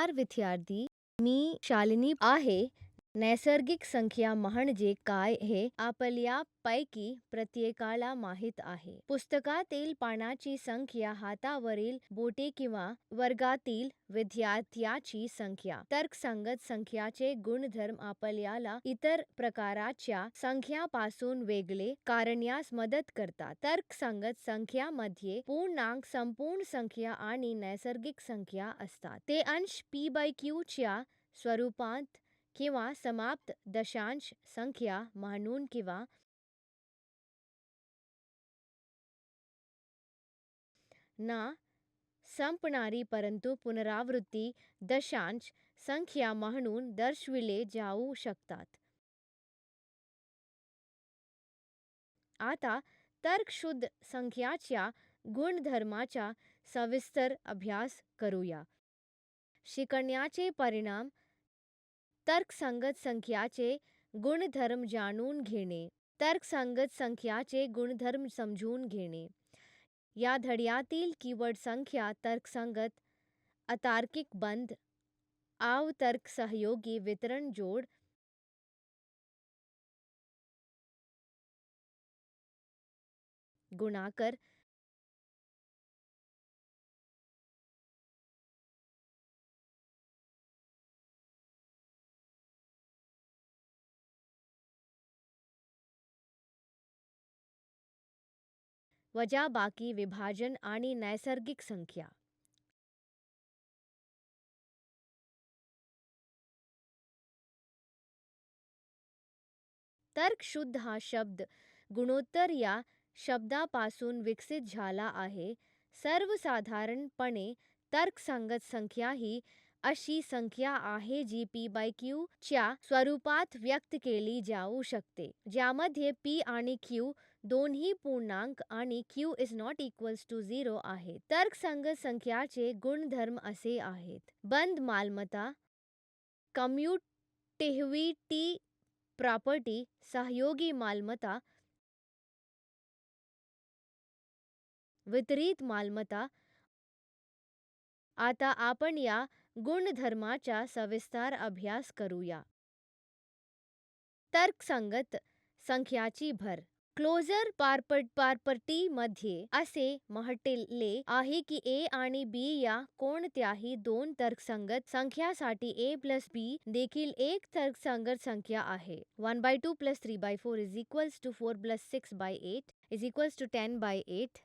नमस्कार विद्यार्थी, मी शालिनी आहे. नैसर्गिक संख्या म्हणजे काय हे आपल्यापैकी प्रत्येकाला माहीत आहे. पुस्तकातील पानांची संख्या, हातावरील बोटे किंवा वर्गातील विद्यार्थ्याची संख्या. तर्कसंगत संख्याचे गुणधर्म आपल्याला इतर प्रकारच्या संख्यापासून वेगळे करण्यास मदत करतात. तर्कसंगत संख्यामध्ये पूर्णांक, संपूर्ण संख्या आणि नैसर्गिक संख्या असतात. ते अंश p/q च्या स्वरूपात किंवा समाप्त दशांश संख्या म्हणून किंवा न संपणारी परंतु पुनरावृत्ती दशांश संख्या म्हणून दर्शविले जाऊ शकतात. आता तर्कशुद्ध संख्याच्या गुणधर्माचा सविस्तर अभ्यास करूया. शिकण्याचे परिणाम. तर्कसंगत संख्याचे गुणधर्म जाणून घेणे. तर्कसंगत संख्याचे गुणधर्म समजून घेणे. या धड्यातील कीवर्ड संख्या, तर्कसंगत, अतार्किक, बंध, अवतर्क, सहयोगी, वितरण, जोड, गुणाकार, वजाबाकी, विभाजन आणि नैसर्गिक संख्या. तर्कशुद्ध हा शब्द गुणोत्तर या शब्दापासून विकसित झाला आहे. सर्वसाधारणपणे तर्कसंगत संख्या ही अशी संख्या आहे जी p/q च्या स्वरूपात व्यक्त केली जाऊ शकते, ज्यामध्ये p आणि q दोन्ही पूर्णांक आणि q ≠ 0 आहेत. तर्कसंगत संख्याचे गुणधर्म असे आहेत: बंध मालमत्ता, कम्युटेटिव्हिटी प्रॉपर्टी, सहयोगी मालमत्ता, वितरित मालमत्ता. आता आपण या गुणधर्माचा सविस्तर अभ्यास करूया. तर्कसंगत संख्याची भर. क्लोजर प्रॉपर्टी मध्ये असे म्हटले आहे की a आणि b या कोणत्याही दोन तर्कसंगत संख्यासाठी a+b देखील एक तर्कसंगत संख्या आहे. 1/2 + 3/4 = 4 + 6/8 = 10/8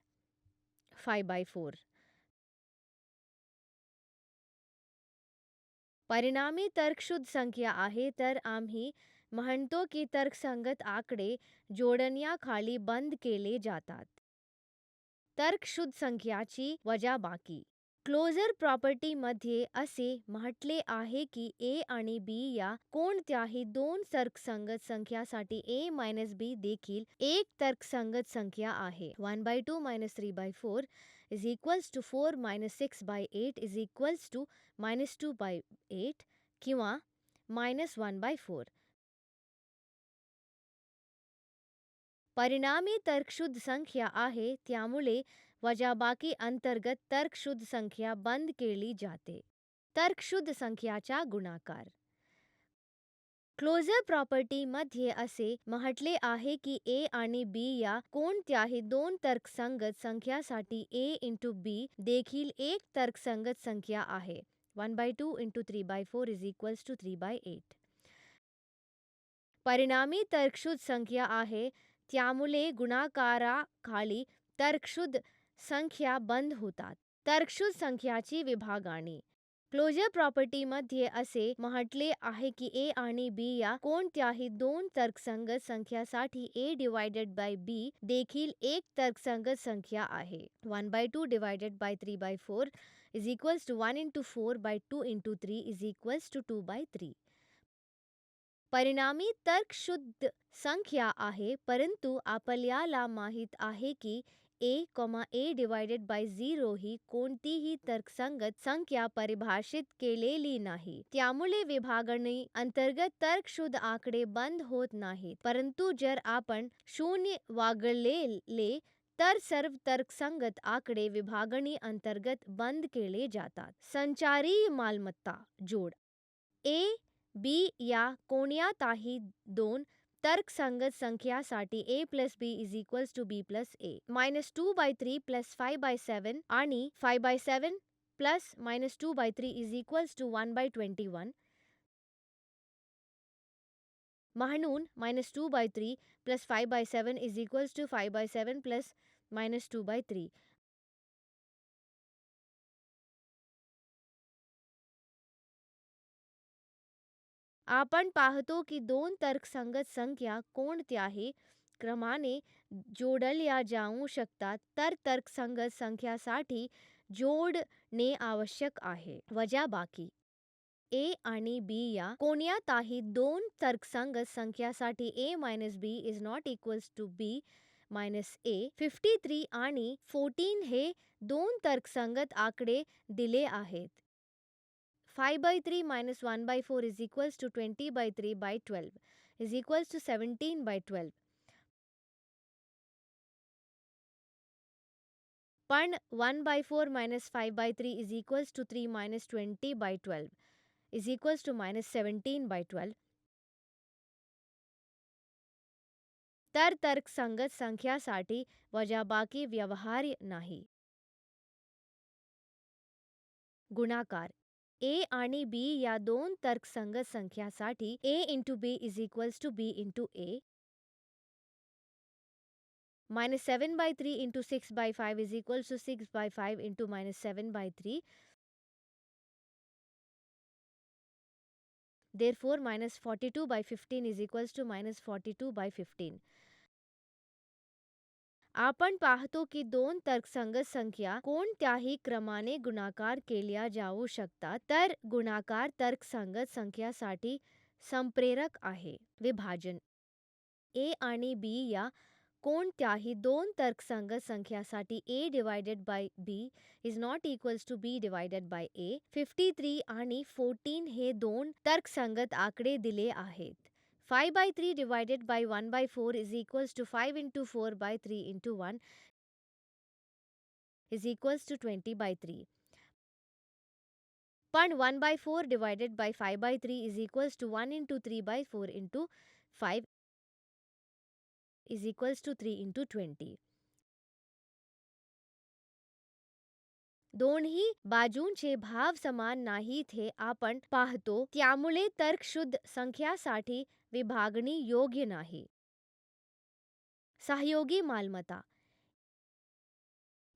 5/4. परिणामी तर्कशुद्ध संख्या आहे, तर आम्ही म्हणतो की तर्कसंगत आकडे जोडण्याखाली बंद केले जातात. तर्कशुद्ध संख्याची वजाबाकी. क्लोजर प्रॉपर्टी मध्ये असे म्हटले आहे की a आणि b या कोणत्याही दोन तर्कसंगत संख्यासाठी a-b देखील एक तर्कसंगत संख्या आहे. 1/2 - 3/4 = 4 - 6/8 = -2/8 किंवा -1/4. परिणामी तर्कशुद्ध संख्या आहे, त्यामुळे वजाबाकी अंतर्गत तर्कशुद्ध संख्या बंद केली जाते. तर्कशुद्ध संख्याचा गुणाकार. क्लोजर प्रॉपर्टी मध्ये असे म्हटले आहे की a आणि b या कोणत्याही दोन तर्कसंगत संख्यासाठी a × b देखील एक तर्कसंगत संख्या आहे. 1/2 × 3/4 = 3/8. परिणामी तर्कशुद्ध संख्या आहे, त्यामुळे गुणाकाराखाली तर्कशुद्ध संख्या बंद होतात. तर्कशुद्ध संख्याची विभागणी. क्लोजर प्रॉपर्टी मध्ये असे म्हटले आहे की a आणि b या कोणत्याही दोन तर्कसंगत संख्यासाठी a/b देखील एक तर्कसंगत संख्या आहे. 1/2 / 3/4 = 1 × 4/2 × 3 = 2/3. परिणामी तर्कशुद्ध संख्या आहे, परंतु आपल्याला माहित आहे की a,a/0 ही कोणतीही तर्कसंगत संख्या परिभाषित केलेली नाही. त्यामुळे विभागणी अंतर्गत तर्कशुद्ध आकडे बंद होत नाहीत. परंतु जर आपण 0 वगळले तर सर्व तर्कसंगत आकडे विभागणी अंतर्गत बंद केले जातात. संचारी मालमत्ता जोड ए बी या कोणत्याही दोन तर्कसंगत संख्यासाठी a plus b is equals to b plus a. -2/3 plus 5/7 आणि 5/7 plus -2/3 is equals to 1/21. म्हणून -2/3 plus 5/7 is equals to 5/7 plus -2/3. आपण पाहतो की दोन तर्कसंगत संख्या कोणत्याही क्रमाने जोडल्या जाऊ शकतात तर तर्कसंगत संख्यासाठी जोडणे आवश्यक आहे. वजाबाकी a आणि b या कोणत्याही दोन तर्कसंगत संख्यासाठी a minus b is not equals to b minus a. 53 आणि 14 हे दोन तर्कसंगत आकडे दिले आहेत. 5/3 minus 1/4 is equals to 20/3/12 is equals to 17/12. पण 1/4 minus 5/3 is equals to 3 minus 20/12 is equals to minus 17/12. तर तर्कसंगत संख्यासाठी वजाबाकी व्यवहार्य नाही. गुणाकार a आणि b या दोन तर्कसंगत संख्यासाठी a into b is equals to b into a. -7/3 into 6/5 is equals to 6/5 into -7/3. Therefore, -42/15 is equals to -42/15. आपण पाहतो की दोन तर्कसंगत संख्या कोणत्याही क्रमाने गुणाकार केल्या जाऊ शकतात तर गुणाकार तर्कसंगत संख्यासाठी संप्रेरक आहे. विभाजन a आणि b या कोणत्याही दोन तर्कसंगत संख्यासाठी a divided by b is not equals to b divided by a. 53 आणि 14 हे दोन तर्कसंगत आकडे दिले आहेत. 5/3 divided by 1/4 is equals to 5 into 4/3 into 1 is equals to 20/3. पण 1/4 divided by 5/3 is equals to 1 into 3/4 into 5 is equals to 3 into 20. दोन्ही बाजूंचे भाव समान नाहीत हे आपण पाहतो, त्यामुळे तर्कशुद्ध संख्यासाठी विभागणी योग्य नाही. सहयोगी मालमत्ता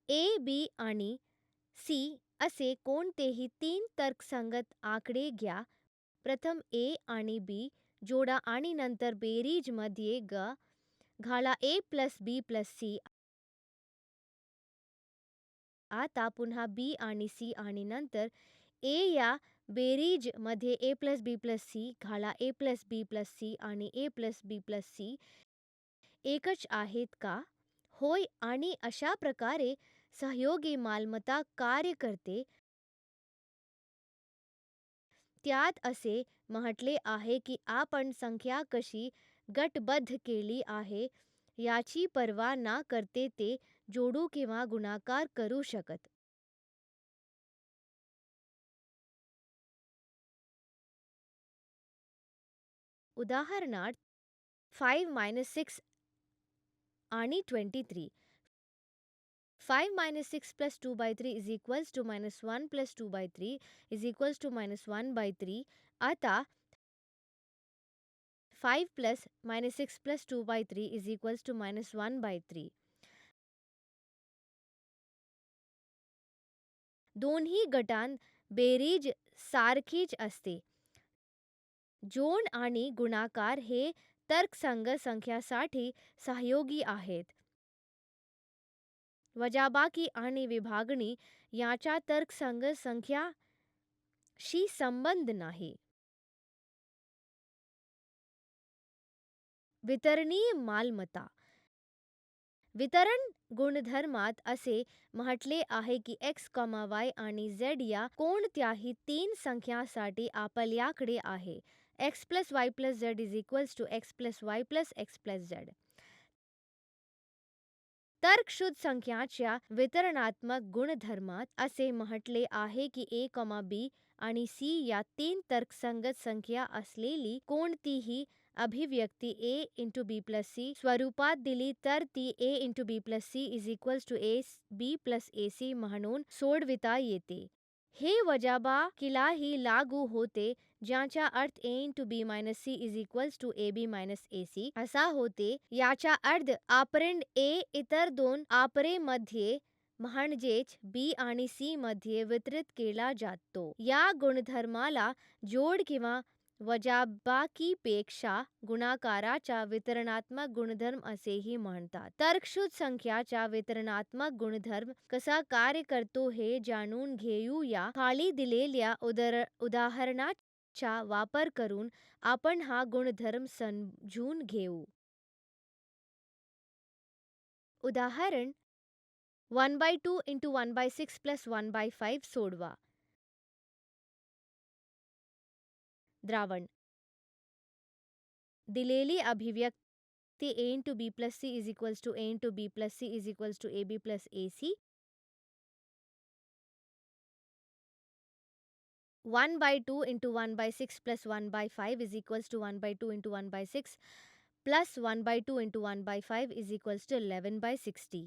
a, b आणि c असे कोणतेही तीन तर्कसंगत आकडे घ्या. प्रथम a आणि b जोडा आणि नंतर बेरीज मध्ये घाला a plus b plus c. आता पुन्हा b आणि c आणि नंतर a या बेरीज मध्ये a plus b plus c घाला a plus b plus c आणि a plus b plus c एकच आहेत का? होय, आणि अशा प्रकारे सहयोगी मालमत्ता कार्य करते. त्यात असे म्हटले आहे की आपण संख्या कशी गटबद्ध केली आहे याची पर्वा न करते ते जोडू किंवा गुणाकार करू शकत. उदाहरणार्थ 5 minus 6 आणि 23. 5 minus 6 plus 2/3 is equals to -1 plus 2/3 is equals to -1/3. आता 5 plus -6 plus 2/3 is equals to -1/3. दोन्ही गटांत बेरीज सारखीच असते. जोड आणि गुणाकार हे तर्कसंगत संख्यासाठी सहयोगी आहेत. वजाबाकी आणि विभागणी याचा तर्कसंगत संख्याशी संबंध नाही. वितरणीय मालमत्ता वितरण गुणधर्मात असे म्हटले आहे की x, y आणि z या कोणत्याही तीन संख्यासाठी आपल्याकडे आहे x plus y plus z is equals to x plus y plus x plus z. तर्कशुद्ध संख्याच्या वितरणात्मक गुणधर्मात असे म्हटले आहे की a, b आणि c या तीन तर्कसंगत संख्या असलेली कोणतीही अभिव्यक्ती a into b plus c स्वरूपात दिली तर ती a into b plus c is equals to a b plus ac म्हणून सोडविता येते. हे वजाबाकीलाही लागू होते, ज्याचा अर्थ a into b minus c is equals to ab minus ac असा होते. याचा अर्थ ऑपरेंड a इतर दोन ऑपरेमध्ये म्हणजेच b आणि c मध्ये वितरित केला जातो. या गुणधर्माला जोड किंवा वजाबाकीपेक्षा गुणाकाराचा वितरणात्मक गुणधर्म असेही म्हणतात. तर्कशुद्ध संख्याचा वितरणात्मक गुणधर्म कसा कार्य करतो हे जाणून घेऊया. खाली दिलेल्या उदाहरणाचा वापर करून आपण हा गुणधर्म समजून घेऊ. उदाहरण 1/2 into 1/6 plus 1/5 सोडवा. द्रावण दिलेली अभिव्यक्ती a into b plus c is equals to a into b plus c is equals to ab plus ac. 1/2 into 1/6 plus 1/5 is equals to 1/2 into 1/6 plus 1/2 into 1/5 is equals to 11/60.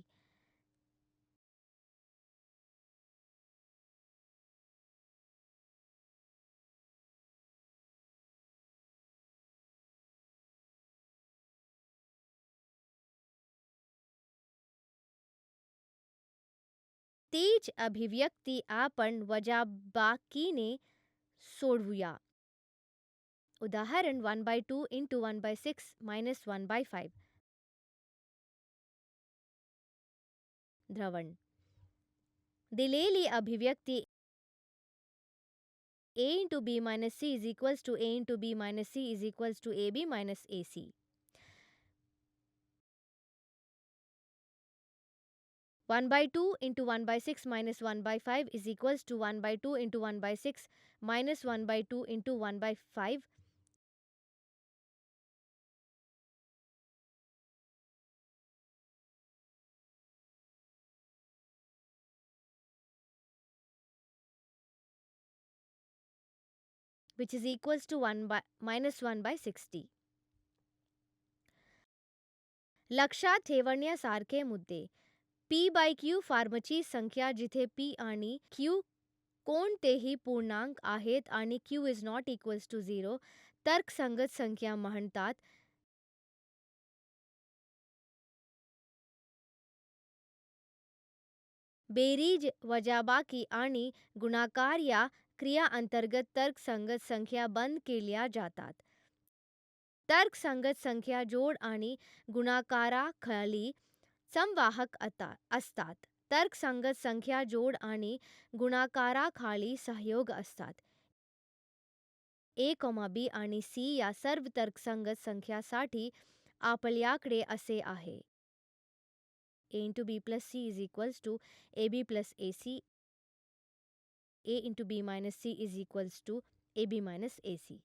तीच अभिव्यक्ती आपण वजाबाकीने सोडवूया. उदाहरण 1/2 into 1/6 minus 1/5. द्रवण दिलेली अभिव्यक्ती a into b minus c is equals to a into b minus c is equals to ab minus ac. 1/2 into 1/6 minus 1/5 is equals to 1/2 into 1/6 minus 1/2 into 1/5. Which is equals to minus 1/60. लक्षात ठेवण्यासारखे मुद्दे. p by q फॉर्मची संख्या जिथे p आणि q कोणतेही पूर्णांक आहेत आणि q is not equals to 0 तर्कसंगत संख्या म्हणतात. बेरीज, वजाबाकी आणि गुणाकार या क्रिया अंतर्गत तर्कसंगत संख्या बंद केल्या जातात. तर्कसंगत संख्या जोड आणि गुणाकाराखाली संवाहक असतात. तर्कसंगत संख्या जोड आणि गुणाकाराखाली सहयोग असतात. a, b आणि c या सर्व तर्कसंगत संख्यासाठी आपल्याकडे असे आहे. a into b plus c is equals to ab plus ac. a into b minus c is equals to ab minus ac.